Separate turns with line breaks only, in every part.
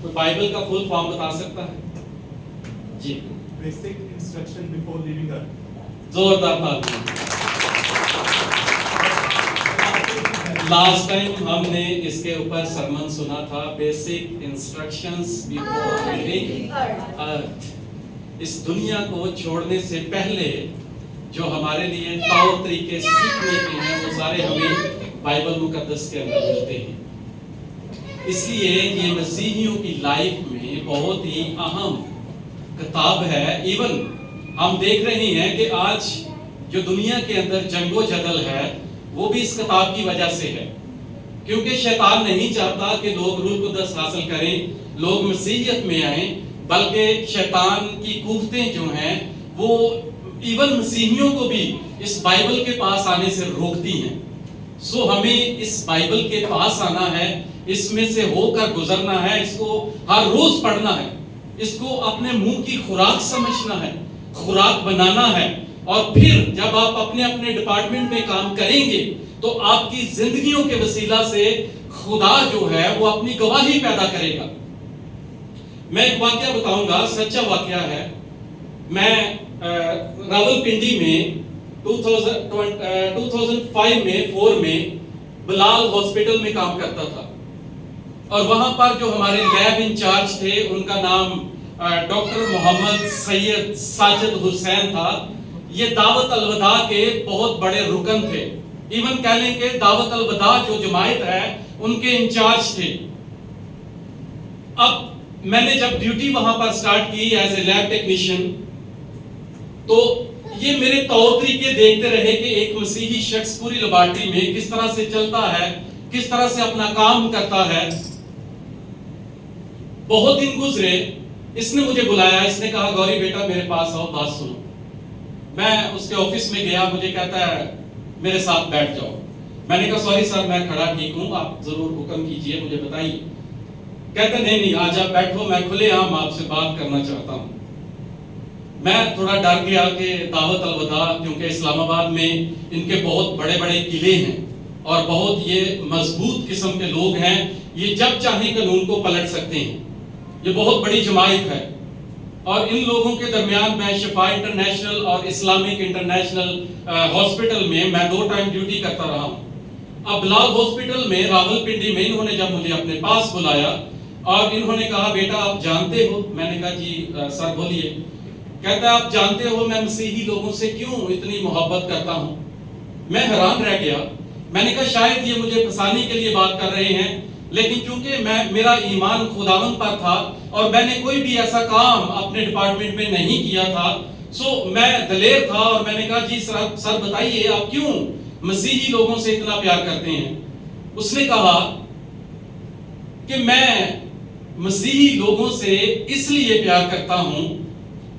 تو بائبل کا full form بتا سکتا ہے؟ جی
بیسک انسٹرکشن بیفور لیونگ ارتھ.
زوردار تعلیم. لاسٹ ٹائم ہم نے اس کے اوپر سرمن سنا تھا، بیسک انسٹرکشنز بیفور لیونگ ارتھ. اس دنیا کو چھوڑنے سے پہلے جو ہمارے لیے طور طریقے سیکھنے کے ہیں وہ سارے ہمیں بائبل مقدس کے اندر ملتے ہیں. اس لیے یہ مسیحیوں کی لائف میں بہت ہی اہم کتاب ہے. ایون ہم دیکھ رہے ہیں کہ آج جو دنیا کے اندر جنگ و جدل ہے وہ بھی اس کتاب کی وجہ سے ہے، کیونکہ شیطان نہیں چاہتا کہ لوگ روح القدس حاصل کریں، لوگ مسیحیت میں آئیں، بلکہ شیطان کی قوتیں جو ہیں وہ ایون مسیحیوں کو بھی اس بائبل کے پاس آنے سے روکتی ہیں. سو ہمیں اس بائبل کے پاس آنا ہے، اس میں سے ہو کر گزرنا ہے، اس کو ہر روز پڑھنا ہے، اس کو اپنے منہ کی خوراک سمجھنا ہے، خوراک بنانا ہے. اور پھر جب آپ اپنے اپنے ڈپارٹمنٹ میں کام کریں گے تو آپ کی زندگیوں کے وسیلہ سے خدا جو ہے وہ اپنی گواہی پیدا کرے گا. میں ایک واقعہ بتاؤں گا، سچا واقعہ ہے. میں راولپنڈی میں 2005 میں 4 میں بلال ہاسپٹل میں کام کرتا تھا، اور وہاں پر جو ہمارے لیب انچارج تھے ان کا نام ڈاکٹر محمد سید ساجد حسین تھا. یہ دعوت الوداع کے بہت بڑے رکن تھے. ایون کہہ لیں کہ دعوت الوداع جو جماعت ہے ان کے انچارج تھے. اب میں نے جب ڈیوٹی وہاں پر سٹارٹ کی ایز اے لیب ٹیکنیشین تو یہ میرے طور طریقے دیکھتے رہے کہ ایک مسیحی شخص پوری لیبارٹری میں کس طرح سے چلتا ہے، کس طرح سے اپنا کام کرتا ہے. بہت دن گزرے، اس نے مجھے بلایا، اس نے کہا گوری بیٹا میرے پاس آؤ، بات سنو. میں اس کے آفس میں گیا، مجھے کہتا ہے میرے ساتھ بیٹھ جاؤ. میں نے کہا سوری سر میں کھڑا ٹھیک ہوں، آپ ضرور حکم کیجئے، مجھے بتائیے. کہتا نہیں آج آپ بیٹھو، میں کھلے عام آپ سے بات کرنا چاہتا ہوں. میں تھوڑا ڈر گیا کہ دعوت الوداع، کیونکہ اسلام آباد میں ان کے بہت بڑے بڑے قلعے ہیں اور بہت یہ مضبوط قسم کے لوگ ہیں، یہ جب چاہیں قانون کو پلٹ سکتے ہیں. یہ بہت بڑی جماعت ہے، اور ان لوگوں کے درمیان میں شفا انٹرنیشنل اور اسلامک انٹرنیشنل ہاسپٹل میں 2 ٹائم ڈیوٹی کرتا رہا ہوں. اب بلال ہاسپٹل میں راولپنڈی میں انہوں نے جب مجھے اپنے پاس بلایا اور انہوں نے کہا بیٹا آپ جانتے ہو، میں نے کہا جی سر بولیے. کہتا ہے آپ جانتے ہو میں مسیحی لوگوں سے کیوں اتنی محبت کرتا ہوں. میں حیران رہ گیا. میں نے کہا شاید یہ مجھے پھنسانے کے لیے بات کر رہے ہیں، لیکن چونکہ میرا ایمان خداوند پر تھا اور میں نے کوئی بھی ایسا کام اپنے ڈپارٹمنٹ میں نہیں کیا تھا، سو میں دلیر تھا اور میں نے کہا جی سر بتائیے آپ کیوں مسیحی لوگوں سے اتنا پیار کرتے ہیں. اس نے کہا کہ میں مسیحی لوگوں سے اس لیے پیار کرتا ہوں،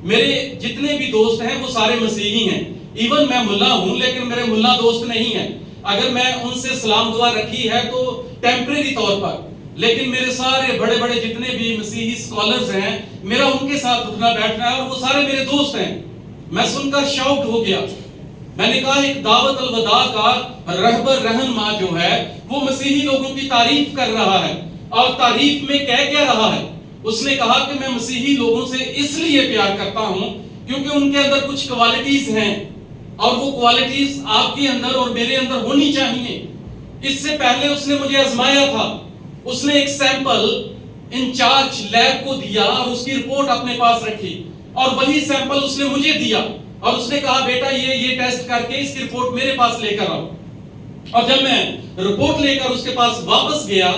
میرے جتنے بھی دوست ہیں وہ سارے مسیحی ہیں. ایون میں ملا ہوں لیکن میرے ملا دوست نہیں ہیں. اگر میں ان سے سلام دعا رکھی ہے تو ٹیمپریری طور پر، لیکن میرے سارے بڑے بڑے جتنے بھی مسیحی سکولرز ہیں میرا ان کے ساتھ اٹھنا بیٹھنا ہے اور وہ سارے میرے دوست ہیں. میں سن کر شاکڈ ہو گیا. میں نے کہا ایک دعوت الوداع کا رہبر رہنما جو ہے وہ مسیحی لوگوں کی تعریف کر رہا ہے، اور تعریف میں کہہ کیا رہا ہے. اس نے کہا کہ میں مسیحی لوگوں سے اس لیے پیار کرتا ہوں کیونکہ ان کے اندر کچھ کوالٹیز ہیں، اور وہ کوالٹیز آپ کے اندر اور میرے اندر ہونی چاہیے. اس سے پہلے اس نے مجھے آزمایا تھا. اس نے ایک سیمپل انچارج لیب کو دیا اور اس کی رپورٹ اپنے پاس رکھی، اور وہی سیمپل اس نے مجھے دیا اور اس نے کہا بیٹا یہ ٹیسٹ کر کے اس کی رپورٹ میرے پاس لے کر آؤ. اور جب میں رپورٹ لے کر اس کے پاس واپس گیا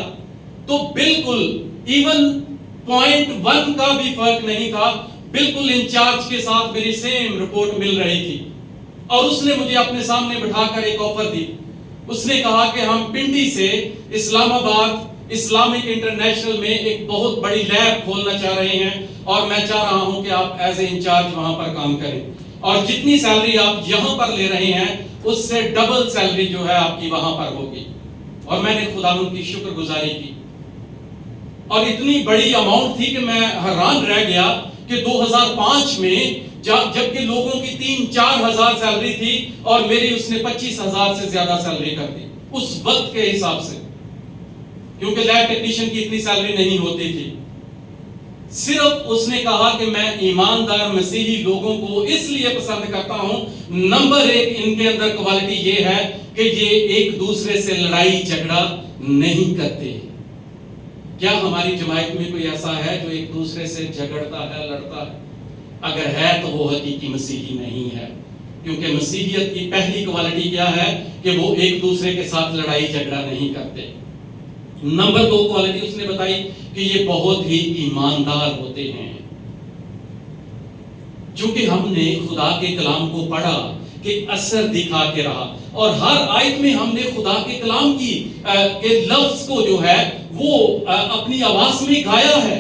تو بالکل ایون 0.1 کا بھی فرق نہیں تھا. بالکل انچارج کے ساتھ میری سیم رپورٹ مل رہی تھی. اور اس نے مجھے اپنے سامنے بٹھا کر ایک آفر دی. اس نے کہا کہ ہم پنڈی سے اسلام آباد اسلامک انٹرنیشنل میں ایک بہت بڑی لیب کھولنا چاہ رہے ہیں، اور میں چاہ رہا ہوں کہ آپ ایز اے انچارج وہاں پر کام کریں، اور جتنی سیلری آپ یہاں پر لے رہے ہیں اس سے ڈبل سیلری جو ہے آپ کی وہاں پر ہوگی. اور میں نے خداوند کی شکر گزاری کی، اور اتنی بڑی اماؤنٹ تھی کہ میں حیران رہ گیا کہ 2005 میں جبکہ لوگوں کی 3-4 ہزار سیلری تھی اور میری اس نے 25,000 سے زیادہ سیلری کر دی اس وقت کے حساب سے، کیونکہ لیب ٹیکنیشین کی اتنی سیلری نہیں ہوتی تھی. صرف اس نے کہا کہ میں ایماندار مسیحی لوگوں کو اس لیے پسند کرتا ہوں، نمبر ایک ان کے اندر کوالٹی یہ ہے کہ یہ ایک دوسرے سے لڑائی جھگڑا نہیں کرتے۔ کیا ہماری جماعت میں کوئی ایسا ہے جو ایک دوسرے سے جھگڑتا ہے، لڑتا ہے؟ اگر ہے تو وہ حقیقی مسیحی نہیں ہے، کیونکہ مسیحیت کی پہلی کوالٹی کیا ہے کہ وہ ایک دوسرے کے ساتھ لڑائی جھگڑا نہیں کرتے۔ نمبر دو کوالٹی اس نے بتائی کہ یہ بہت ہی ایماندار ہوتے ہیں۔ چونکہ ہم نے خدا کے کلام کو پڑھا کہ اثر دکھا کے رہا، اور ہر آیت میں ہم نے خدا کے کلام کے لفظ کو جو ہے وہ اپنی آواز میں گایا ہے،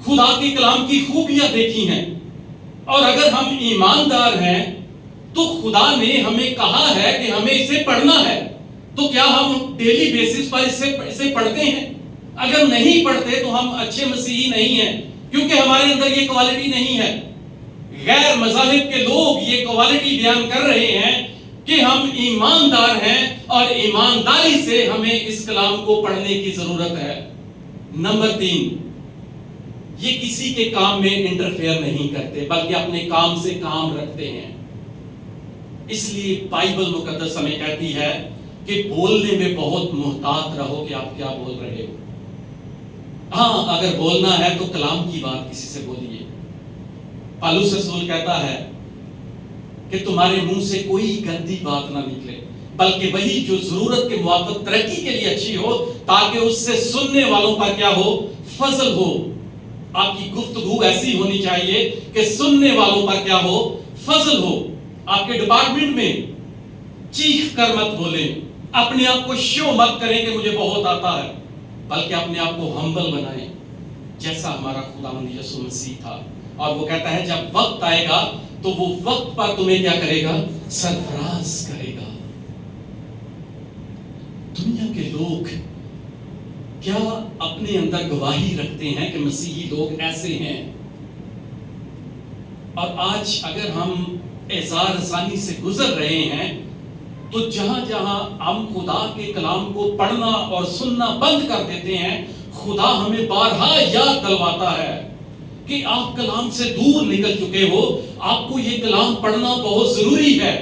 خدا کے کلام کی خوبیاں دیکھی ہیں۔ اور اگر ہم ایماندار ہیں تو خدا نے ہمیں کہا ہے کہ ہمیں اسے پڑھنا ہے، تو کیا ہم ڈیلی بیسس پر اسے پڑھتے ہیں؟ اگر نہیں پڑھتے تو ہم اچھے مسیحی نہیں ہیں، کیونکہ ہمارے اندر یہ کوالٹی نہیں ہے۔ غیر مذاہب کے لوگ یہ کوالٹی بیان کر رہے ہیں کہ ہم ایماندار ہیں، اور ایمانداری سے ہمیں اس کلام کو پڑھنے کی ضرورت ہے۔ نمبر تین، یہ کسی کے کام میں انٹرفیئر نہیں کرتے، بلکہ اپنے کام سے کام رکھتے ہیں۔ اس لیے بائبل مقدس ہمیں کہتی ہے کہ بولنے میں بہت محتاط رہو کہ آپ کیا بول رہے ہو۔ ہاں، اگر بولنا ہے تو کلام کی بات کسی سے بولیے۔ پالوس رسول کہتا ہے کہ تمہارے منہ سے کوئی گندی بات نہ نکلے، بلکہ وہی جو ضرورت کے موافق ترقی کے لیے اچھی ہو، تاکہ اس سے سننے والوں پر کیا ہو؟ فضل ہو۔ آپ کی گفتگو ایسی ہونی چاہیے کہ سننے والوں پر کیا ہو؟ فضل ہو۔ آپ کے ڈپارٹمنٹ میں چیخ کر مت بولیں، اپنے آپ کو شو مت کریں کہ مجھے بہت آتا ہے، بلکہ اپنے آپ کو ہمبل بنائیں، جیسا ہمارا خداوند یسوع مسیح تھا۔ اور وہ کہتا ہے جب وقت آئے گا تو وہ وقت پر تمہیں کیا کرے گا؟ سرفراز کرے گا۔ دنیا کے لوگ کیا اپنے اندر گواہی رکھتے ہیں کہ مسیحی لوگ ایسے ہیں؟ اور آج اگر ہم اظہار رسانی سے گزر رہے ہیں تو جہاں جہاں ہم خدا کے کلام کو پڑھنا اور سننا بند کر دیتے ہیں، خدا ہمیں بارہا یاد دلواتا ہے کہ آپ کلام سے دور نکل چکے ہو، آپ کو یہ کلام پڑھنا بہت ضروری ہے۔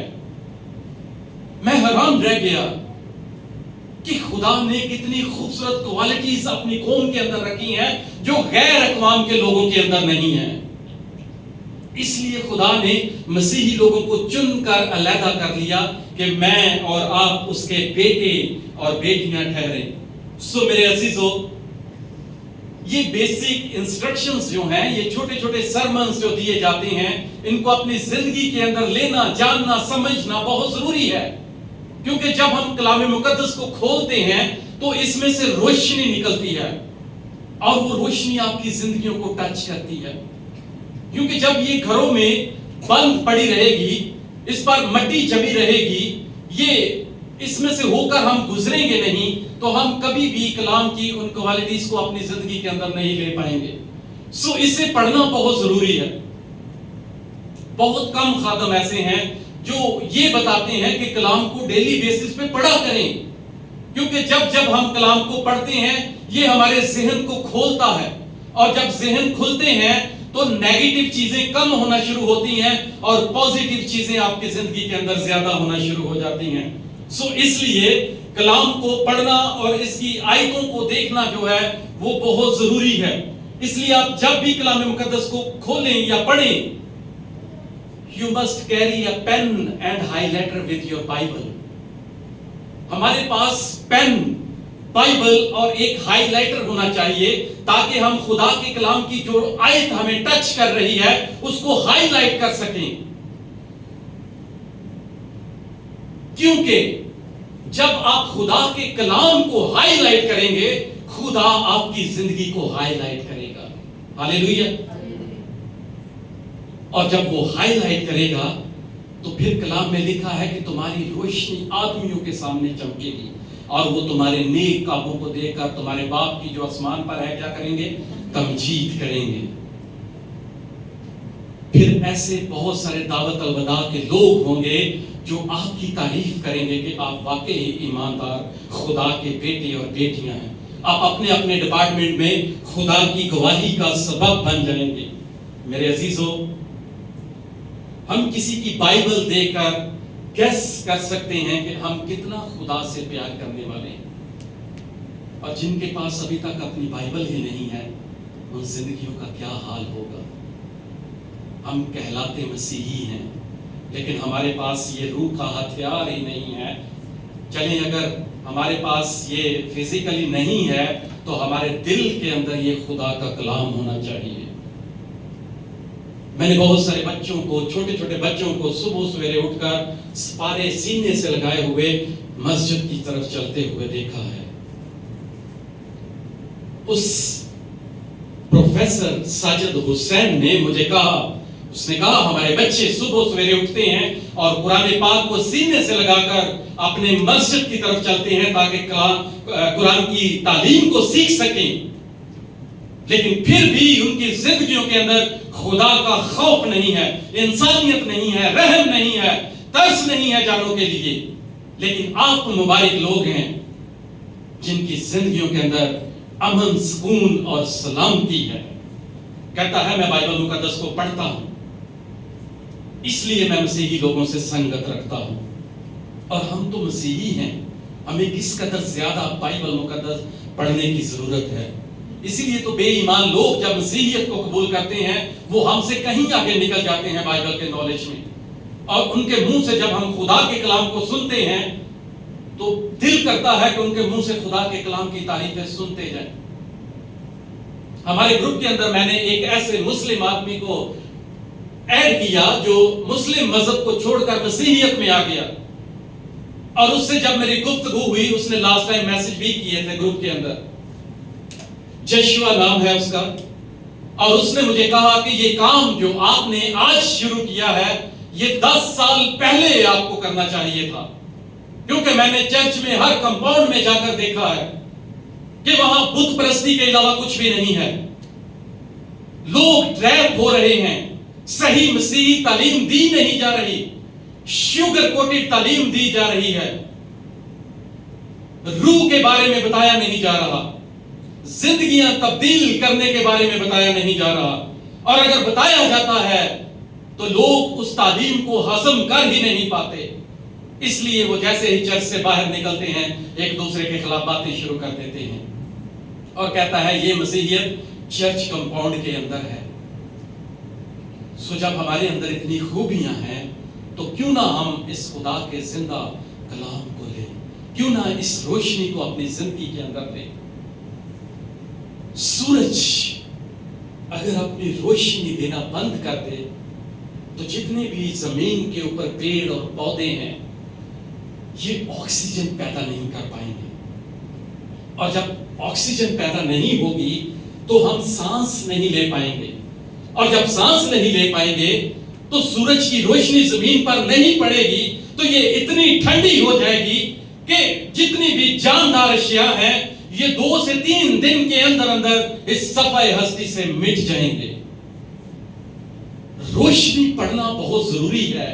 میں حیران رہ گیا کہ خدا نے کتنی خوبصورت کوالٹیز اپنی قوم کے اندر رکھی ہیں جو غیر اقوام کے لوگوں کے اندر نہیں ہیں۔ اس لیے خدا نے مسیحی لوگوں کو چن کر علیحدہ کر لیا کہ میں اور آپ اس کے بیٹے اور بیٹیاں ٹھہریں۔ سو میرے عزیزو، یہ بیسک انسٹرکشنز جو ہیں، یہ چھوٹے چھوٹے سرمنز جو دیے جاتے ہیں، ان کو اپنی زندگی کے اندر لینا، جاننا، سمجھنا بہت ضروری ہے، کیونکہ جب ہم کلام مقدس کو کھولتے ہیں تو اس میں سے روشنی نکلتی ہے، اور وہ روشنی آپ کی زندگیوں کو ٹچ کرتی ہے۔ کیونکہ جب یہ گھروں میں بند پڑی رہے گی، اس پر مٹی جمی رہے گی، یہ اس میں سے ہو کر ہم گزریں گے نہیں، تو ہم کبھی بھی کلام کی ان کوالٹیز کو اپنی زندگی کے اندر نہیں لے پائیں گے۔ سو اسے پڑھنا بہت ضروری ہے۔ بہت کم خادم ایسے ہیں جو یہ بتاتے ہیں کہ کلام کو ڈیلی بیسس پہ پڑھا کریں، کیونکہ جب ہم کلام کو پڑھتے ہیں یہ ہمارے ذہن کو کھولتا ہے، اور جب ذہن کھلتے ہیں تو نیگیٹو چیزیں کم ہونا شروع ہوتی ہیں اور پازیٹیو چیزیں آپ کی زندگی کے اندر زیادہ ہونا شروع ہو جاتی ہیں۔ سو اس لیے کلام کو پڑھنا اور اس کی آیتوں کو دیکھنا جو ہے وہ بہت ضروری ہے۔ اس لیے آپ جب بھی کلام مقدس کو کھولیں یا پڑھیں، you must carry a pen and highlighter with your Bible۔ ہمارے پاس پین، بائبل اور ایک ہائی لائٹر ہونا چاہیے، تاکہ ہم خدا کے کلام کی جو آیت ہمیں ٹچ کر رہی ہے اس کو ہائی لائٹ کر سکیں۔ کیونکہ جب آپ خدا کے کلام کو ہائی لائٹ کریں گے، خدا آپ کی زندگی کو ہائی لائٹ کرے گا۔ ہاللیلویہ۔ اور جب وہ ہائی لائٹ کرے گا تو پھر کلام میں لکھا ہے کہ تمہاری روشنی آدمیوں کے سامنے چمکے گی، اور وہ تمہارے نیک کاموں کو دیکھ کر تمہارے باپ کی جو آسمان پر ہے کیا کریں گے؟ تمجید کریں گے۔ پھر ایسے بہت سارے دعوت الوداع کے لوگ ہوں گے جو آپ کی تعریف کریں گے کہ آپ واقعی ایماندار خدا کے بیٹے اور بیٹیاں ہیں، آپ اپنے اپنے ڈپارٹمنٹ میں خدا کی گواہی کا سبب بن جائیں گے۔ میرے عزیزو، ہم کسی کی بائبل دیکھ کر گیس کر سکتے ہیں کہ ہم کتنا خدا سے پیار کرنے والے ہیں، اور جن کے پاس ابھی تک اپنی بائبل ہی نہیں ہے ان زندگیوں کا کیا حال ہوگا۔ ہم کہلاتے مسیحی ہیں لیکن ہمارے پاس یہ روح کا ہتھیار ہی نہیں ہے۔ چلیں اگر ہمارے پاس یہ فزیکلی نہیں ہے تو ہمارے دل کے اندر یہ خدا کا کلام ہونا چاہیے۔ میں نے بہت سارے بچوں کو، چھوٹے چھوٹے بچوں کو صبح سویرے اٹھ کر سپارے سینے سے لگائے ہوئے مسجد کی طرف چلتے ہوئے دیکھا ہے۔ اس پروفیسر ساجد حسین نے مجھے کہا، اس نے کہا ہمارے بچے صبح سویرے اٹھتے ہیں اور قرآن پاک کو سینے سے لگا کر اپنے مسجد کی طرف چلتے ہیں تاکہ قرآن کی تعلیم کو سیکھ سکیں، لیکن پھر بھی ان کی زندگیوں کے اندر خدا کا خوف نہیں ہے، انسانیت نہیں ہے، رحم نہیں ہے، ترس نہیں ہے جانوں کے لیے۔ لیکن آپ مبارک لوگ ہیں جن کی زندگیوں کے اندر امن، سکون اور سلامتی ہے۔ کہتا ہے میں بائبل مقدس کو پڑھتا ہوں، اس لیے میں مسیحی لوگوں سے سنگت رکھتا ہوں، اور ہم تو مسیحی ہیں، ہمیں کس قدر زیادہ بائبل مقدس پڑھنے کی ضرورت ہے۔ اسی لیے تو بے ایمان لوگ جب مسیحیت کو قبول کرتے ہیں وہ ہم سے کہیں آگے نکل جاتے ہیں بائبل کے نالج میں، اور ان کے منہ سے جب ہم خدا کے کلام کو سنتے ہیں تو دل کرتا ہے کہ ان کے منہ سے خدا کے کلام کی تعریفیں سنتے جائیں۔ ہمارے گروپ کے اندر میں نے ایک ایسے مسلم آدمی کو ایڈ کیا جو مسلم مذہب کو چھوڑ کر مسیحیت میں آ گیا، اور اس سے جب میری گفتگو ہوئی اس نے لاسٹ ٹائم میسج بھی کیے تھے گروپ کے اندر، جشوا نام ہے اس کا، اور اس نے مجھے کہا کہ یہ کام جو آپ نے آج شروع کیا ہے یہ 10 سال پہلے آپ کو کرنا چاہیے تھا، کیونکہ میں نے چرچ میں ہر کمپاؤنڈ میں جا کر دیکھا ہے کہ وہاں بت پرستی کے علاوہ کچھ بھی نہیں ہے، لوگ ٹریپ ہو رہے ہیں، صحیح مسیحی تعلیم دی نہیں جا رہی، شوگر کوٹڈ تعلیم دی جا رہی ہے، روح کے بارے میں بتایا نہیں جا رہا، زندگیاں تبدیل کرنے کے بارے میں بتایا نہیں جا رہا، اور اگر بتایا جاتا ہے تو لوگ اس تعلیم کو ہضم کر ہی نہیں پاتے، اس لیے وہ جیسے ہی چرچ سے باہر نکلتے ہیں ایک دوسرے کے خلاف باتیں شروع کر دیتے ہیں، اور کہتا ہے یہ مسیحیت چرچ کمپاؤنڈ کے اندر ہے۔ سو جب ہمارے اندر اتنی خوبیاں ہیں تو کیوں نہ ہم اس خدا کے زندہ کلام کو لیں، کیوں نہ اس روشنی کو اپنی زندگی کے اندر لیں۔ سورج اگر اپنی روشنی دینا بند کر دے تو جتنے بھی زمین کے اوپر پیڑ اور پودے ہیں یہ آکسیجن پیدا نہیں کر پائیں گے، اور جب آکسیجن پیدا نہیں ہوگی تو ہم سانس نہیں لے پائیں گے، اور جب سانس نہیں لے پائیں گے تو سورج کی روشنی زمین پر نہیں پڑے گی تو یہ اتنی ٹھنڈی ہو جائے گی کہ جتنی بھی جاندار اشیاء ہیں یہ 2 سے 3 دن کے اندر اندر اس صفحہ ہستی سے مٹ جائیں گے۔ روشنی پڑھنا بہت ضروری ہے،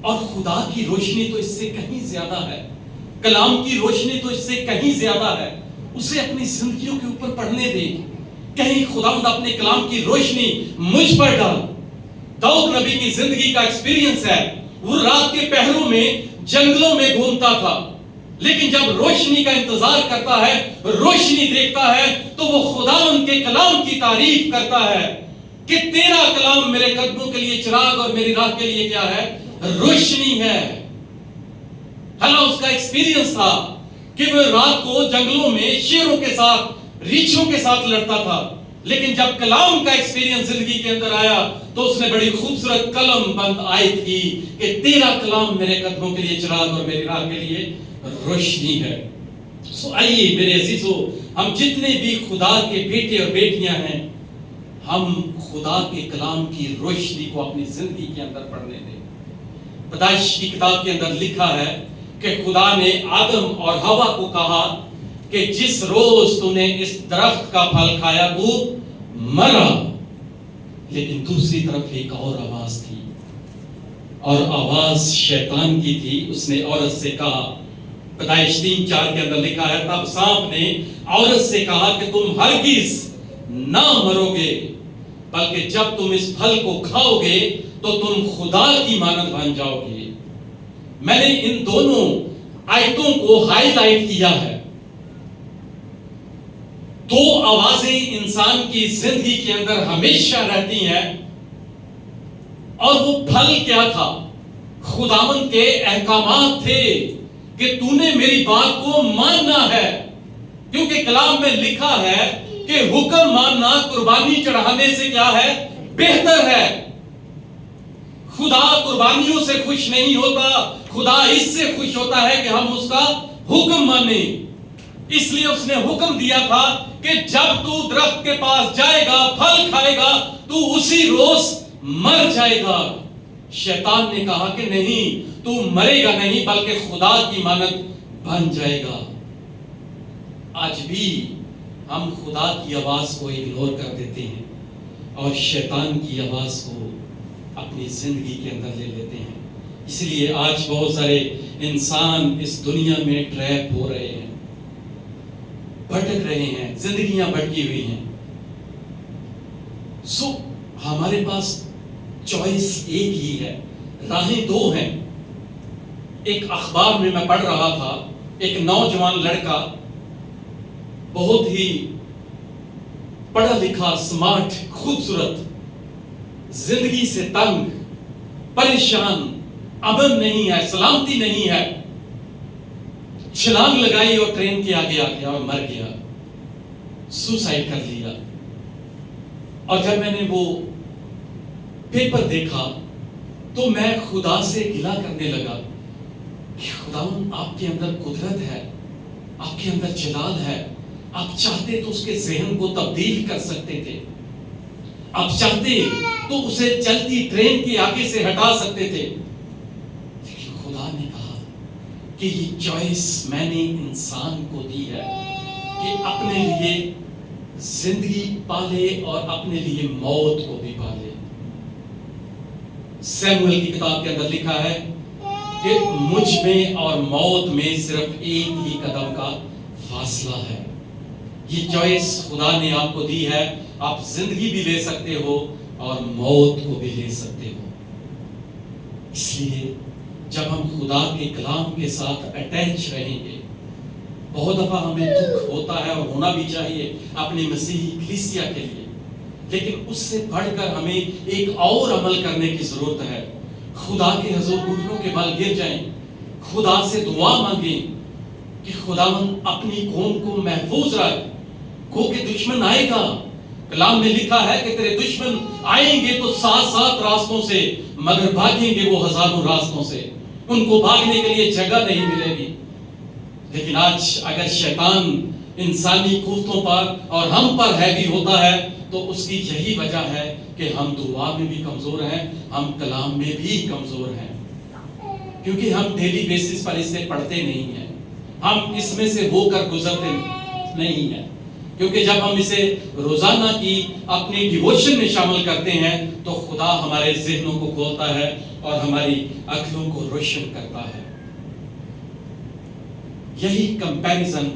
اور خدا کی روشنی تو اس سے کہیں زیادہ ہے، کلام کی روشنی تو اس سے کہیں زیادہ ہے۔ اسے اپنی زندگیوں کے اوپر پڑھنے دیں، کہیں خداوند اپنے کلام کی روشنی مجھ پر ڈال۔ داؤد نبی کی زندگی کا ایکسپیرینس ہے، وہ رات کے پہروں میں جنگلوں میں گھومتا تھا، لیکن جب روشنی کا انتظار کرتا ہے، روشنی دیکھتا ہے تو وہ خداوند کے کلام کی تعریف کرتا ہے کہ تیرا کلام میرے قدموں کے لیے چراغ اور میری راہ کے لیے کیا ہے؟ روشنی ہے۔ حالانکہ اس کا ایکسپیرینس تھا کہ وہ رات کو جنگلوں میں شیروں کے ساتھ، ریچھوں کے ساتھ لڑتا تھا، لیکن جب کلام کا ایکسپیرینس زندگی کے اندر آیا تو اس نے بڑی خوبصورت قلم بند آیت کی کہ تیرا کلام میرے قدموں کے لیے چراغ اور میری راہ کے لیے روشنی ہے۔ سو آئیے میرے عزیزو، ہم جتنے بھی خدا کے بیٹے اور بیٹیاں ہیں، ہم خدا کے کلام کی روشنی کو اپنی زندگی کے اندر پڑھنے دیں۔ پیدائش کی کتاب کے اندر لکھا ہے کہ خدا نے آدم اور حوا کو کہا کہ جس روز تو نے اس درخت کا پھل کھایا تو مرا، لیکن دوسری طرف ایک اور آواز تھی، اور آواز شیطان کی تھی۔ اس نے عورت سے کہا پیدائش 3:4 کے اندر لکھا ہے تب سانپ نے عورت سے کہا کہ تم ہرگز نہ مرو گے، بلکہ جب تم اس پھل کو کھاؤ گے تو تم خدا کی مانند بن جاؤ گے۔ میں نے ان دونوں آیتوں کو ہائی لائٹ کیا ہے۔ دو آوازیں انسان کی زندگی کے اندر ہمیشہ رہتی ہیں، اور وہ پھل کیا تھا؟ خداوند کے احکامات تھے کہ تو نے میری بات کو ماننا ہے، کیونکہ کلام میں لکھا ہے کہ حکم ماننا قربانی چڑھانے سے کیا ہے؟ بہتر ہے۔ خدا قربانیوں سے خوش نہیں ہوتا، خدا اس سے خوش ہوتا ہے کہ ہم اس کا حکم مانیں۔ اس لیے اس نے حکم دیا تھا کہ جب تو درخت کے پاس جائے گا، پھل کھائے گا، تو اسی روز مر جائے گا۔ شیطان نے کہا کہ نہیں، تو مرے گا نہیں بلکہ خدا کی مانند بن جائے گا۔ آج بھی ہم خدا کی آواز کو اگنور کر دیتے ہیں اور شیطان کی آواز کو اپنی زندگی کے اندر لے لیتے ہیں۔ اس لیے آج بہت سارے انسان اس دنیا میں ٹریپ ہو رہے ہیں، بھٹک رہے ہیں، زندگیاں بھٹکی ہوئی ہیں۔ ہمارے پاس چوائس ایک ہی ہے، راہیں دو ہیں۔ ایک اخبار میں پڑھ رہا تھا، ایک نوجوان لڑکا، بہت ہی پڑھا لکھا، سمارٹ، خوبصورت، زندگی سے تنگ، پریشان، امن نہیں ہے، سلامتی نہیں ہے، چھلانگ لگائی اور ٹرین کے آگے آ گیا اور مر گیا، سوسائڈ کر لیا۔ اور جب میں نے وہ پیپر دیکھا تو میں خدا سے گلہ کرنے لگا کہ خداوند آپ کے اندر قدرت ہے، آپ کے اندر جلال ہے، آپ چاہتے تو اس کے ذہن کو تبدیل کر سکتے تھے، آپ چاہتے تو اسے چلتی ٹرین کے آگے سے ہٹا سکتے تھے، لیکن خدا نے کہا کہ یہ چوائس میں نے انسان کو دی ہے کہ اپنے لیے زندگی پالے اور اپنے لیے موت کو بھی پالے۔ سیموئل کی کتاب کے اندر لکھا ہے کہ مجھ میں اور موت میں صرف ایک ہی قدم کا فاصلہ ہے۔ یہ چوائس خدا نے آپ کو دی ہے، آپ زندگی بھی لے سکتے ہو اور موت کو بھی لے سکتے ہو۔ اس لیے جب ہم خدا کے کلام کے ساتھ اٹیچ رہیں گے، بہت دفعہ ہمیں دکھ ہوتا ہے اور ہونا بھی چاہیے اپنی مسیحی کلیسیا کے لیے، لیکن اس سے بڑھ کر ہمیں ایک اور عمل کرنے کی ضرورت ہے۔ خدا کے حضور گھٹنوں کے بل گر جائیں، خدا سے دعا مانگیں کہ خداوند اپنی قوم کو محفوظ رکھ، گو کہ دشمن آئے گا۔ کلام میں لکھا ہے کہ تیرے دشمن آئیں گے تو 7 راستوں سے، مگر بھاگیں گے وہ ہزاروں راستوں سے، ان کو بھاگنے کے لیے جگہ نہیں ملے گی۔ لیکن آج اگر شیطان انسانی قوتوں پر اور ہم پر ہیوی ہوتا ہے تو اس کی یہی وجہ ہے کہ ہم دعا میں بھی کمزور ہیں، ہم کلام میں بھی کمزور ہیں، کیونکہ ہم ڈیلی بیسس پر اسے پڑھتے نہیں ہیں، ہم اس میں سے ہو کر گزرتے نہیں ہیں، کیونکہ جب ہم اسے روزانہ کی اپنی ڈیووشن میں شامل کرتے ہیں تو خدا ہمارے ذہنوں کو کھولتا ہے اور ہماری عقلوں کو روشن کرتا ہے۔ یہی کمپیریزن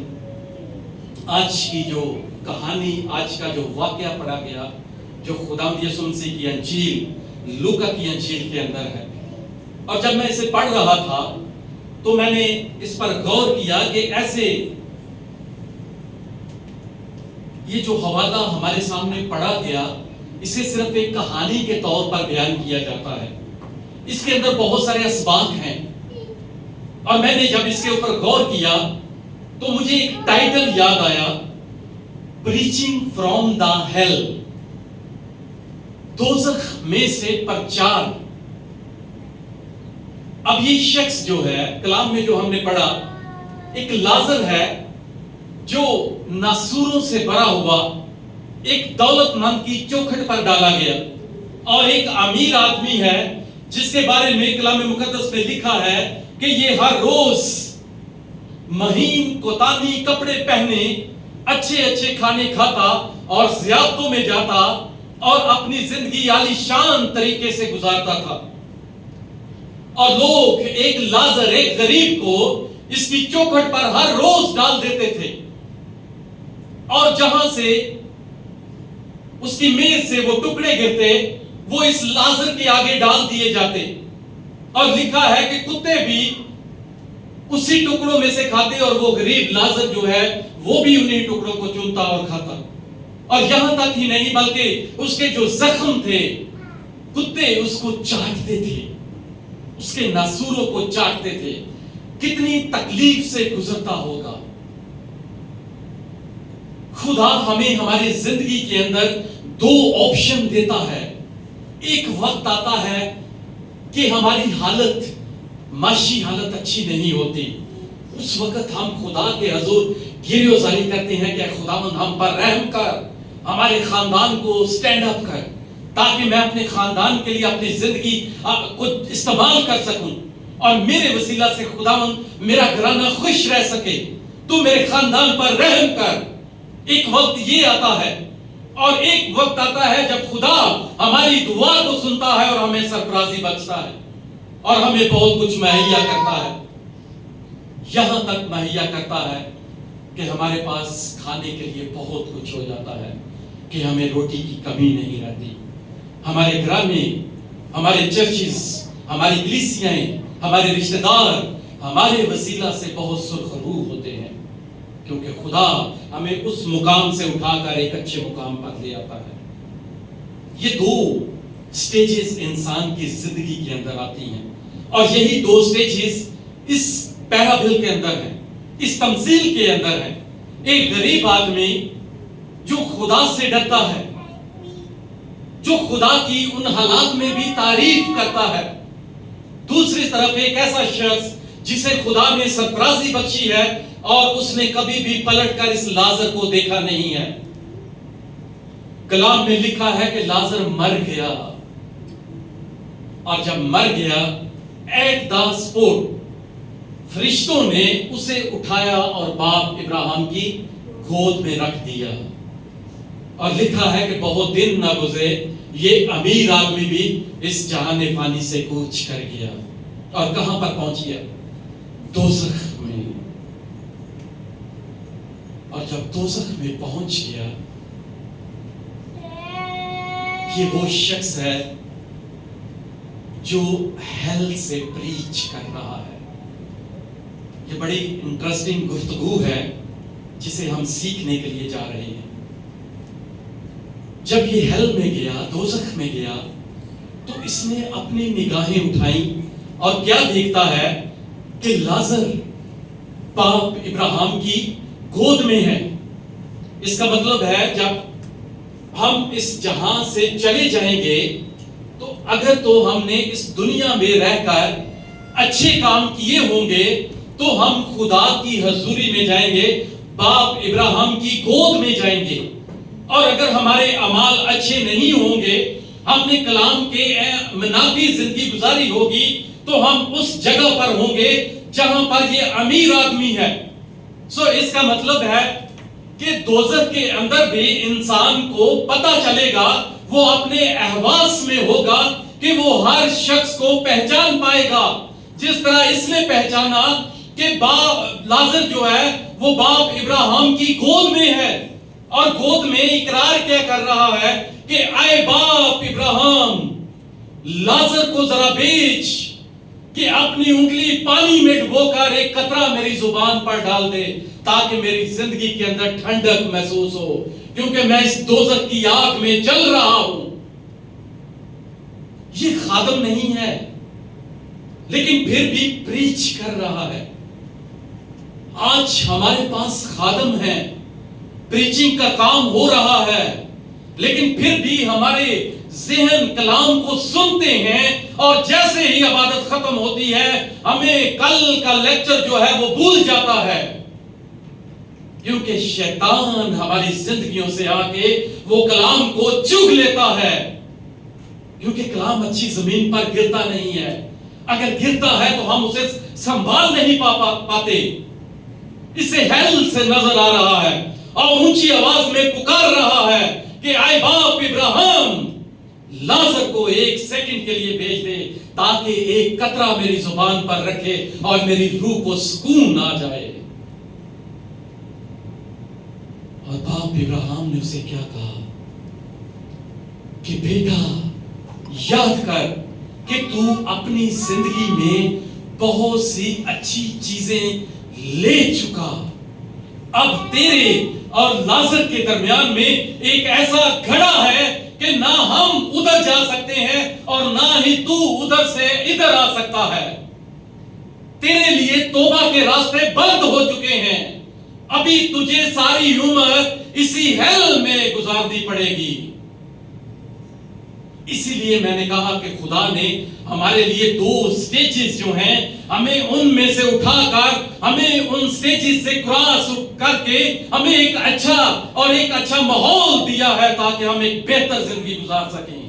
آج کی جو کہانی، آج کا جو واقعہ پڑھا گیا، جو خداوند یسوع مسیح کی انجیل، لوکا کی انجیل کے اندر ہے، اور جب میں اسے پڑھ رہا تھا تو میں نے اس پر غور کیا کہ ایسے یہ جو حوالہ ہمارے سامنے پڑھا گیا، اسے صرف ایک کہانی کے طور پر بیان کیا جاتا ہے، اس کے اندر بہت سارے اسباق ہیں، اور میں نے جب اس کے اوپر غور کیا تو مجھے ایک ٹائٹل یاد آیا، پریچنگ فرام دا ہیل، دوزخ میں سے پرچار۔ اب یہ شخص جو ہے کلام میں جو ہم نے پڑھا، ایک لازر ہے جو ناسوروں سے بھرا ہوا، ایک دولت مند کی چوکھٹ پر ڈالا گیا، اور ایک امیر آدمی ہے جس کے بارے میں کلام مقدس میں لکھا ہے کہ یہ ہر روز مہین کوتانی کپڑے پہنے، اچھے کھانے کھاتا اور زیارتوں میں جاتا اور اپنی زندگی عالی شان طریقے سے گزارتا تھا، اور لوگ ایک لازر، ایک غریب کو اس کی چوکھٹ پر ہر روز ڈال دیتے تھے، اور جہاں سے اس کی میز سے وہ ٹکڑے گرتے وہ اس لازر کے آگے ڈال دیے جاتے، اور لکھا ہے کہ کتے بھی اسی ٹکڑوں میں سے کھاتے، اور وہ غریب لازر جو ہے وہ بھی انہی ٹکڑوں کو چنتا اور کھاتا۔ اور یہاں تک ہی نہیں بلکہ اس کے جو زخم تھے کتے اس کو چاٹتے تھے، اس کے ناسوروں کو چاٹتے تھے۔ کتنی تکلیف سے گزرتا ہوگا۔ خدا ہمیں ہماری زندگی کے اندر دو آپشن دیتا ہے۔ ایک وقت آتا ہے کہ ہماری حالت، معاشی حالت اچھی نہیں ہوتی، اس وقت ہم خدا کے حضور گریوزاری کرتے ہیں کہ خداوند ہم پر رحم کر، ہمارے خاندان کو سٹینڈ اپ کر، تاکہ میں اپنے خاندان کے لیے اپنی زندگی کو استعمال کر سکوں، اور میرے وسیلہ سے خداوند میرا گھرانہ خوش رہ سکے، تو میرے خاندان پر رحم کر۔ ایک وقت یہ آتا ہے، اور ایک وقت آتا ہے جب خدا ہماری دعا کو سنتا ہے اور ہمیں سرفرازی بخشتا ہے، اور ہمیں بہت کچھ مہیا کرتا ہے۔ یہاں تک مہیا کرتا ہے کہ ہمارے پاس کھانے کے لیے بہت کچھ ہو جاتا ہے، کہ ہمیں روٹی کی کمی نہیں رہتی۔ ہمارے گھرانے، ہمارے چرچز، ہماری کلیسیاں، ہمارے رشتہ دار ہمارے وسیلہ سے بہت سرخرو ہوتے ہیں، کیونکہ خدا ہمیں اس مقام سے اٹھا کر ایک اچھے مقام پر لے آتا ہے۔ یہ دو سٹیجز انسان کی زندگی کے اندر آتی ہیں، اور یہی دو سٹیجز اس پیرابل کے اندر ہیں، اس تمثیل کے اندر ہیں۔ ایک غریب آدمی جو خدا سے ڈرتا ہے، جو خدا کی ان حالات میں بھی تعریف کرتا ہے۔ دوسری طرف ایک ایسا شخص جسے خدا نے سرفرازی بخشی ہے، اور اس نے کبھی بھی پلٹ کر اس لازر کو دیکھا نہیں ہے۔ کلام میں لکھا ہے کہ لازر مر گیا، اور جب مر گیا ایٹ دا اسپوٹ فرشتوں نے اسے اٹھایا اور باپ ابراہیم کی گود میں رکھ دیا، اور لکھا ہے کہ بہت دن نہ گزرے یہ امیر آدمی بھی اس جہان فانی سے کوچ کر گیا، اور کہاں پر پہنچ گیا؟ دوزخ میں۔ اور جب دوزخ میں پہنچ گیا، یہ وہ شخص ہے جو ہیل سے پریچ کر رہا ہے۔ یہ بڑی انٹرسٹنگ گفتگو ہے جسے ہم سیکھنے کے لیے جا رہے ہیں۔ جب یہ ہیل میں گیا، دوزخ میں گیا، تو اس نے اپنی نگاہیں اٹھائیں، اور کیا دیکھتا ہے کہ لازر باپ ابراہیم کی گود میں ہے۔ اس کا مطلب ہے جب ہم اس جہاں سے چلے جائیں گے، تو اگر تو ہم نے اس دنیا میں رہ کر اچھے کام کیے ہوں گے تو ہم خدا کی حضوری میں جائیں گے، باپ ابراہیم کی گود میں جائیں گے۔ اور اگر ہمارے اعمال اچھے نہیں ہوں گے، ہم نے کلام کے منافی زندگی گزاری ہوگی، تو ہم اس جگہ پر ہوں گے جہاں پر یہ امیر آدمی ہے۔ اس کا مطلب ہے کہ دوزخ کے اندر بھی انسان کو پتہ چلے گا، وہ اپنے احواس میں ہوگا کہ وہ ہر شخص کو پہچان پائے گا، جس طرح اس نے پہچانا کہ باپ لازر جو ہے وہ باپ ابراہیم کی گود میں ہے، اور گود میں اقرار کیا کر رہا ہے کہ اے باپ ابراہیم، لازر کو ذرا بیچ کہ اپنی انگلی پانی میں ڈبو کر ایک قطرہ میری زبان پر ڈال دے، تاکہ میری زندگی کے اندر ٹھنڈک محسوس ہو، کیونکہ میں اس دوزخ کی آگ میں جل رہا ہوں۔ یہ خادم نہیں ہے، لیکن پھر بھی پریچ کر رہا ہے۔ آج ہمارے پاس خادم ہیں، پریچنگ کا کام ہو رہا ہے، لیکن پھر بھی ہمارے ذہن کلام کو سنتے ہیں، اور جیسے ہی عبادت ختم ہوتی ہے ہمیں کل کا لیکچر جو ہے وہ بھول جاتا ہے، کیونکہ شیطان ہماری زندگیوں سے آ کے وہ کلام کو چگ لیتا ہے، کیونکہ کلام اچھی زمین پر گرتا نہیں ہے۔ اگر گرتا ہے تو ہم اسے سنبھال نہیں پاتے۔ اسے ہیل سے نظر آ رہا ہے، اور اونچی آواز میں پکار رہا ہے کہ اے باپ ابراہیم، لازر کو 1 سیکنڈ کے لیے بھیج دے تاکہ ایک قطرہ میری زبان پر رکھے اور میری روح کو سکون آ جائے. اور باپ ابراہیم نے اسے کیا کہا کہ بیٹا یاد کر کہ تو اپنی زندگی میں بہت سی اچھی چیزیں لے چکا. اب تیرے اور لازر کے درمیان میں ایک ایسا گھڑا ہے کہ نہ ہم ادھر جا سکتے ہیں اور نہ ہی تو ادھر سے ادھر آ سکتا ہے. تیرے لیے توبہ کے راستے بند ہو چکے ہیں. ابھی تجھے ساری عمر اسی ہیل میں گزارنی پڑے گی. اسی لیے میں نے کہا کہ خدا نے ہمارے لیے 2 سٹیجز جو ہیں ہمیں ان میں سے اٹھا کر ہمیں ان سٹیجز سے کراس کر کے ہمیں ایک اچھا ماحول دیا ہے تاکہ ہم ایک بہتر زندگی گزار سکیں.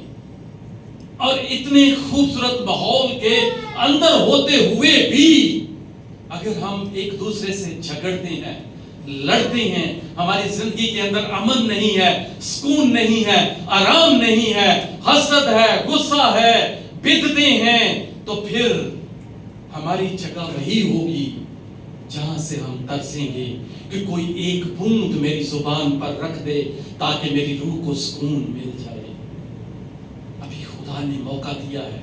اور اتنے خوبصورت ماحول کے اندر ہوتے ہوئے بھی اگر ہم ایک دوسرے سے جھگڑتے ہیں، لڑتے ہیں، ہماری زندگی کے اندر امن نہیں ہے، سکون نہیں ہے، آرام نہیں ہے، حسد ہے، غصہ ہے، بدعتیں ہیں، تو پھر ہماری جگہ وہی ہوگی جہاں سے ہم ترسیں گے کہ کوئی ایک بوند میری زبان پر رکھ دے تاکہ میری روح کو سکون مل جائے. ابھی خدا نے موقع دیا ہے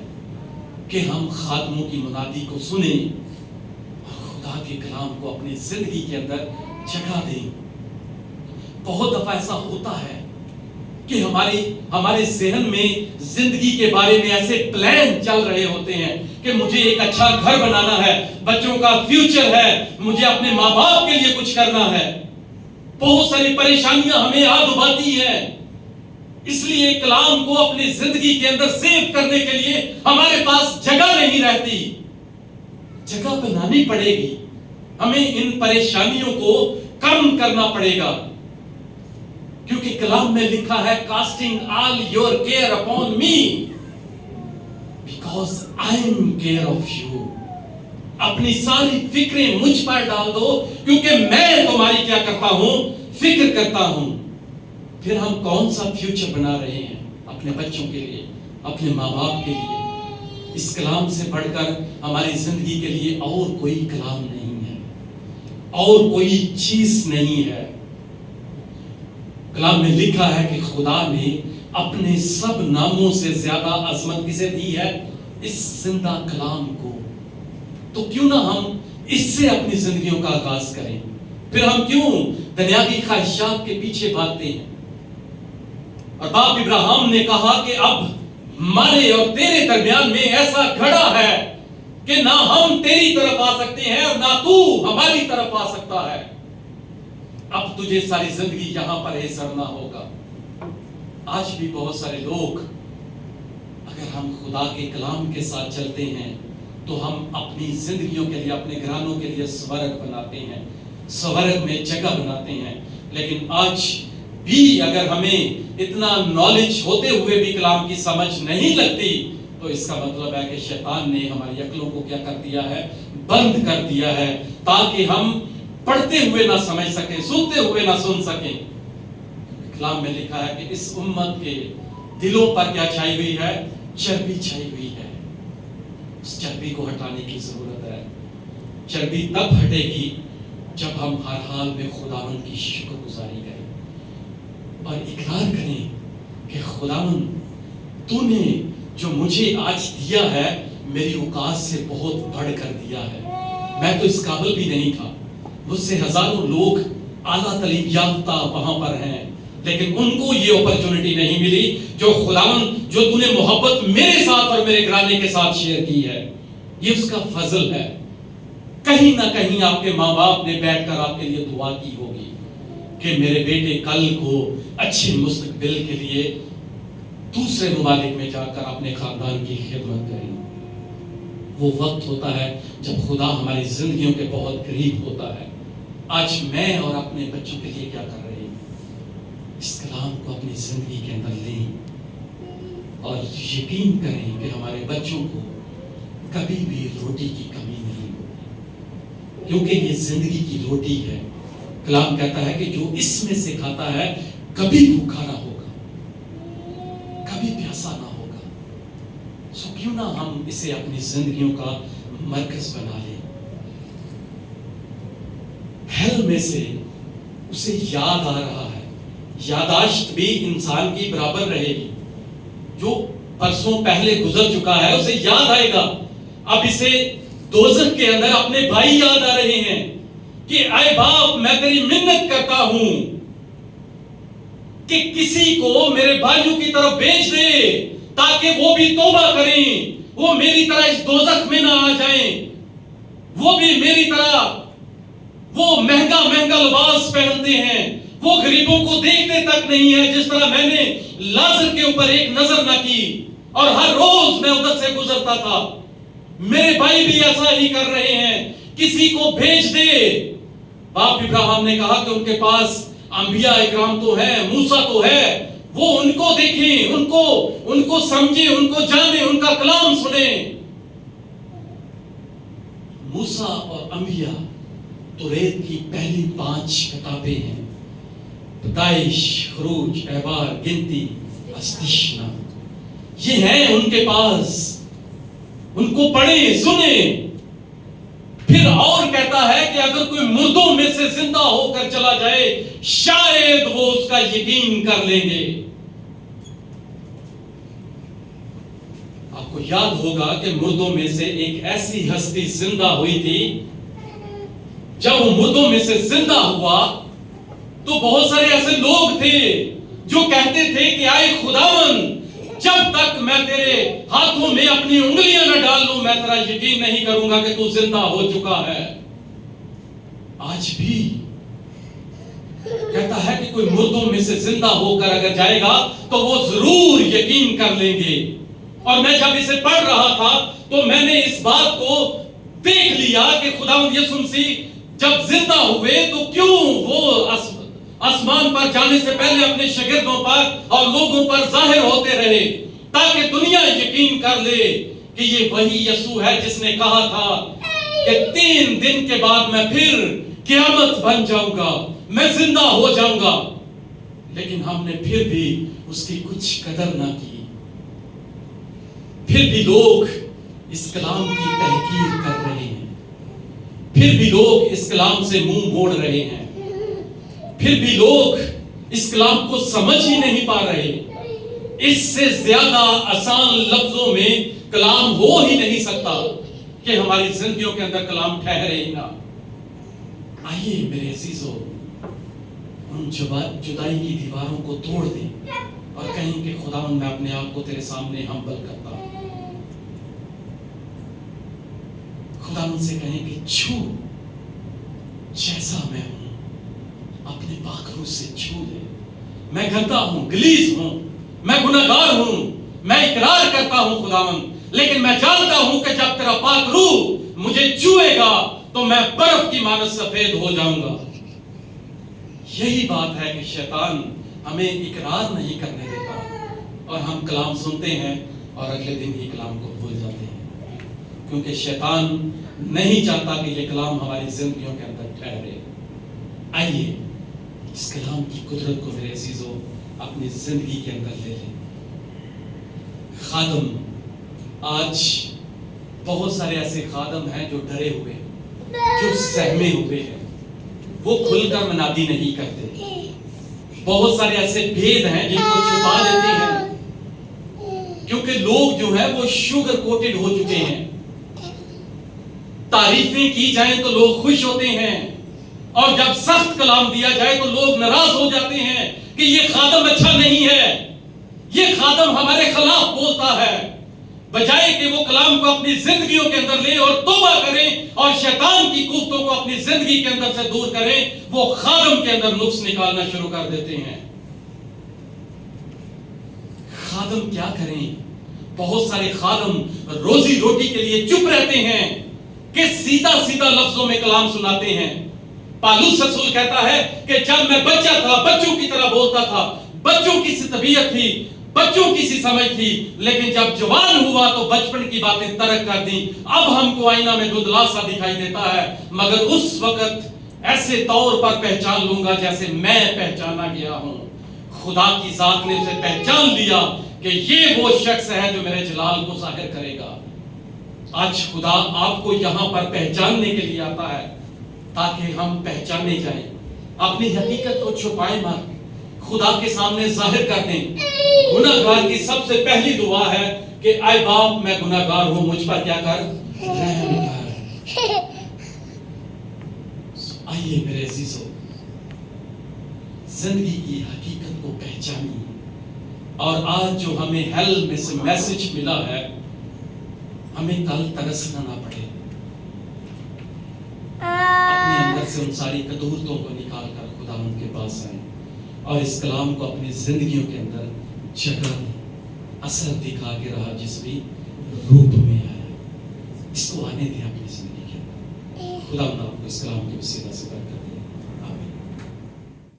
کہ ہم خادموں کی منادی کو سنیں اور خدا کے کلام کو اپنی زندگی کے اندر جگہ دیں. بہت دفعہ ایسا ہوتا ہے کہ ہمارے ذہن میں زندگی کے بارے میں ایسے پلان چل رہے ہوتے ہیں کہ مجھے ایک اچھا گھر بنانا ہے، بچوں کا فیوچر ہے، مجھے اپنے ماں باپ کے لیے کچھ کرنا ہے. بہت ساری پریشانیاں ہمیں آ دباتی ہیں. اس لیے کلام کو اپنی زندگی کے اندر سیو کرنے کے لیے ہمارے پاس جگہ نہیں رہتی. جگہ بنانی پڑے گی. ہمیں ان پریشانیوں کو کم کرنا پڑے گا کیونکہ کلام میں لکھا ہے casting all your care upon me because I am care of you. اپنی ساری فکریں مجھ پر ڈال دو کیونکہ میں تمہاری کیا کرتا ہوں، فکر کرتا ہوں. پھر ہم کون سا فیوچر بنا رہے ہیں اپنے بچوں کے لیے، اپنے ماں باپ کے لیے؟ اس کلام سے بڑھ کر ہماری زندگی کے لیے اور کوئی کلام نہیں ہے، اور کوئی چیز نہیں ہے. کلام میں لکھا ہے کہ خدا نے اپنے سب ناموں سے زیادہ عظمت کسے دی ہے؟ اس زندہ کلام کو. تو کیوں نہ ہم اس سے اپنی زندگیوں کا آغاز کریں؟ پھر ہم کیوں دنیاوی خواہشات کے پیچھے بھاگتے ہیں؟ اور باپ ابراہیم نے کہا کہ اب ہمارے اور تیرے درمیان میں ایسا گھڑا ہے کہ نہ ہم تیری طرف آ سکتے ہیں اور نہ تو ہماری طرف آ سکتا ہے. اب تجھے ساری زندگی یہاں پر سرنا ہوگا. آج بھی بہت سارے لوگ اگر ہم خدا کے کلام کے ساتھ چلتے ہیں تو ہم اپنی زندگیوں کے لیے، اپنے گھرانوں کے لیے سورگ بناتے ہیں، سورگ میں جگہ بناتے ہیں. لیکن آج بھی اگر ہمیں اتنا نالج ہوتے ہوئے بھی کلام کی سمجھ نہیں لگتی تو اس کا مطلب ہے کہ شیطان نے ہماری عقلوں کو کیا کر دیا ہے؟ بند کر دیا ہے تاکہ ہم پڑھتے ہوئے نہ سمجھ سکیں، سنتے ہوئے نہ سن سکیں. کلام میں لکھا ہے کہ اس امت کے دلوں پر کیا چھائی ہوئی ہے؟ چربی چھائی ہوئی ہے. اس چربی کو ہٹانے کی ضرورت ہے. چربی تب ہٹے گی جب ہم ہر حال میں خداوند کی شکر گزاری کریں اور اقرار کریں کہ خداوند تو نے جو مجھے آج دیا ہے میری اوقات سے بہت بڑھ کر دیا ہے. میں تو اس قابل بھی نہیں تھا. مجھ سے ہزاروں لوگ اعلیٰ تعلیم یافتہ وہاں پر ہیں لیکن ان کو یہ اپرچونٹی نہیں ملی جو خداوند، جو تو نے محبت میرے ساتھ اور میرے گھرانے کے ساتھ شیئر کی ہے. یہ اس کا فضل ہے. کہیں نہ کہیں آپ کے ماں باپ نے بیٹھ کر آپ کے لیے دعا کی ہوگی کہ میرے بیٹے کل کو اچھے مستقبل کے لیے دوسرے ممالک میں جا کر اپنے خاندان کی خدمت کریں. وہ وقت ہوتا ہے جب خدا ہماری زندگیوں کے بہت قریب ہوتا ہے. آج میں اور اپنے بچوں کے لیے کیا کر رہے ہیں؟ اس کلام کو اپنی زندگی کے اندر لیں اور یقین کریں کہ ہمارے بچوں کو کبھی بھی روٹی کی کمی نہیں ہوگی کیونکہ یہ زندگی کی روٹی ہے. کلام کہتا ہے کہ جو اس میں سے کھاتا ہے کبھی بھوکا نہ ہوگا، کبھی پیاسا نہ ہوگا. اسے اپنی زندگیوں کا مرکز بنا لیں. ہیل میں سے اسے یاد آ رہا ہے. یاداشت بھی انسان کی برابر رہے گی. جو برسوں پہلے گزر چکا ہے اسے یاد آئے گا. اب اسے دوزخ کے اندر اپنے بھائی یاد آ رہے ہیں کہ اے باپ میں تیری منت کرتا ہوں کہ کسی کو میرے بھائیوں کی طرف بھیج دے تاکہ وہ بھی توبہ کریں, وہ میری طرح اس دوزخ میں نہ آ جائیں, وہ بھی میری طرح وہ مہنگا لباس پہنتے ہیں, وہ غریبوں کو دیکھتے تک نہیں ہے جس طرح میں نے لازر کے اوپر ایک نظر نہ کی اور ہر روز میں ادھر سے گزرتا تھا. میرے بھائی بھی ایسا ہی کر رہے ہیں, کسی کو بھیج دے. باپ ابراہیم نے کہا کہ ان کے پاس انبیاء اکرام تو ہیں, موسیٰ تو ہے, وہ ان کو دیکھیں, ان کو سمجھیں, ان کو جانیں, ان کا کلام سنیں. موسیٰ اور انبیاء توریت کی پہلی 5 کتابیں ہیں. پیدائش, خروج, احبار, گنتی, استثنا, یہ ہیں ان کے پاس. ان کو پڑھیں, سنیں. پھر اور کہتا ہے کہ اگر کوئی مردوں میں سے زندہ ہو کر چلا جائے شاید وہ اس کا یقین کر لیں گے. آپ کو یاد ہوگا کہ مردوں میں سے ایک ایسی ہستی زندہ ہوئی تھی. جب وہ مردوں میں سے زندہ ہوا تو بہت سارے ایسے لوگ تھے جو کہتے تھے کہ آئے خداوند, جب تک میں تیرے ہاتھوں میں اپنی انگلیاں نہ ڈال لوں میں تیرا یقین نہیں کروں گا کہ تو زندہ ہو چکا ہے. آج بھی کہتا ہے کہ کوئی مردوں میں سے زندہ ہو کر اگر جائے گا تو وہ ضرور یقین کر لیں گے. اور میں جب اسے پڑھ رہا تھا تو میں نے اس بات کو دیکھ لیا کہ خداوند یسوع مسیح جب زندہ ہوئے تو کیوں وہ آسمان پر جانے سے پہلے اپنے شاگردوں پر اور لوگوں پر ظاہر ہوتے رہے تاکہ دنیا یقین کر لے کہ یہ وہی یسوع ہے جس نے کہا تھا کہ 3 دن کے بعد میں پھر قیامت بن جاؤں گا, میں زندہ ہو جاؤں گا. لیکن ہم نے پھر بھی اس کی کچھ قدر نہ کی. پھر بھی لوگ اس کلام کی تحقیر کر رہے ہیں, پھر بھی لوگ اس کلام سے منہ موڑ رہے ہیں, پھر بھی لوگ اس کلام کو سمجھ ہی نہیں پا رہے. اس سے زیادہ آسان لفظوں میں کلام ہو ہی نہیں سکتا کہ ہماری زندگیوں کے اندر کلام ٹھہرے ہی نہ. آئیے میرے عزیزو, ان جدائی کی دیواروں کو توڑ دیں اور کہیں کہ خداوند میں اپنے آپ کو تیرے سامنے ہمبل کرتا ہوں. خداوند سے کہیں کہ چھو جیسا میں ہوں اپنے پاک روح سے چھو دے. میں گندا ہوں, غلیظ ہوں, میں گناہگار ہوں, میں اقرار کرتا ہوں خداوند, لیکن میں جانتا ہوں کہ جب تیرا پاک روح مجھے چھوئے گا تو میں برف کی مانند سفید ہو جاؤں گا. یہی بات ہے کہ شیطان ہمیں اقرار نہیں کرنے دیتا اور ہم کلام سنتے ہیں اور اگلے دن ہی کلام کو بھول جاتے ہیں, کیونکہ شیطان نہیں چاہتا کہ یہ کلام ہماری زندگیوں کے اندر ٹھہرے. آئیے اس کلام کی قدرت کو میرے عزیزو اپنی زندگی کے اندر لے لیں. خادم, آج بہت سارے ایسے خادم ہیں جو ڈرے ہوئے, جو سہمے ہوئے ہیں, وہ کھل کر منادی نہیں کرتے. بہت سارے ایسے بھید ہیں جن کو چھپا دیتے ہیں کیونکہ لوگ جو ہیں وہ شوگر کوٹڈ ہو چکے ہیں. تعریفیں کی جائیں تو لوگ خوش ہوتے ہیں اور جب سخت کلام دیا جائے تو لوگ ناراض ہو جاتے ہیں کہ یہ خادم اچھا نہیں ہے, یہ خادم ہمارے خلاف بولتا ہے. بجائے کہ وہ کلام کو اپنی زندگیوں کے اندر لیں اور توبہ کریں اور شیطان کی کوفتوں کو اپنی زندگی کے اندر سے دور کریں, وہ خادم کے اندر نقص نکالنا شروع کر دیتے ہیں. خادم کیا کریں؟ بہت سارے خادم روزی روٹی کے لیے چپ رہتے ہیں کہ سیدھا سیدھا لفظوں میں کلام سناتے ہیں. پالوس رسول کہتا ہے کہ جب میں بچہ تھا بچوں کی طرح بولتا تھا, بچوں کی سی طبیعت تھی, بچوں کی سی سمجھ تھی, لیکن جب جوان ہوا تو بچپن کی باتیں ترک کر دی. اب ہم کو آئینہ میں دھندلا سا دکھائی دیتا ہے, مگر اس وقت ایسے طور پر پہچان لوں گا جیسے میں پہچانا گیا ہوں. خدا کی ذات نے اسے پہچان لیا کہ یہ وہ شخص ہے جو میرے جلال کو ظاہر کرے گا. آج خدا آپ کو یہاں پر پہچاننے کے لیے آتا ہے تاکہ ہم پہچانے جائیں، اپنی حقیقت کو چھپائیں مت، خدا کے سامنے ظاہر کر دیں۔ گناہگار کی سب سے پہلی دعا ہے کہ اے باپ میں گناہگار ہوں، مجھ پر کیا کر، رحم کر۔ آئیے میرے عزیزو، زندگی کی حقیقت کو پہچانیے، اور آج جو ہمیں ہیل میں سے میسج ملا ہے، ہمیں کل ترسنا نہ پڑے، اپنے اندر سے ان ساری قدورتوں کو نکال کر خدا ان کے پاس آئیں اور اس کلام کو اپنی زندگیوں کے اندر جگہ دیں، اثر دکھا کے رہا جس بھی روپ میں آیا، اس کو آنے دیں اپنی زندگی کے اندر۔ خدا آپ کو اس کلام کے وسیلہ سے برکت دے۔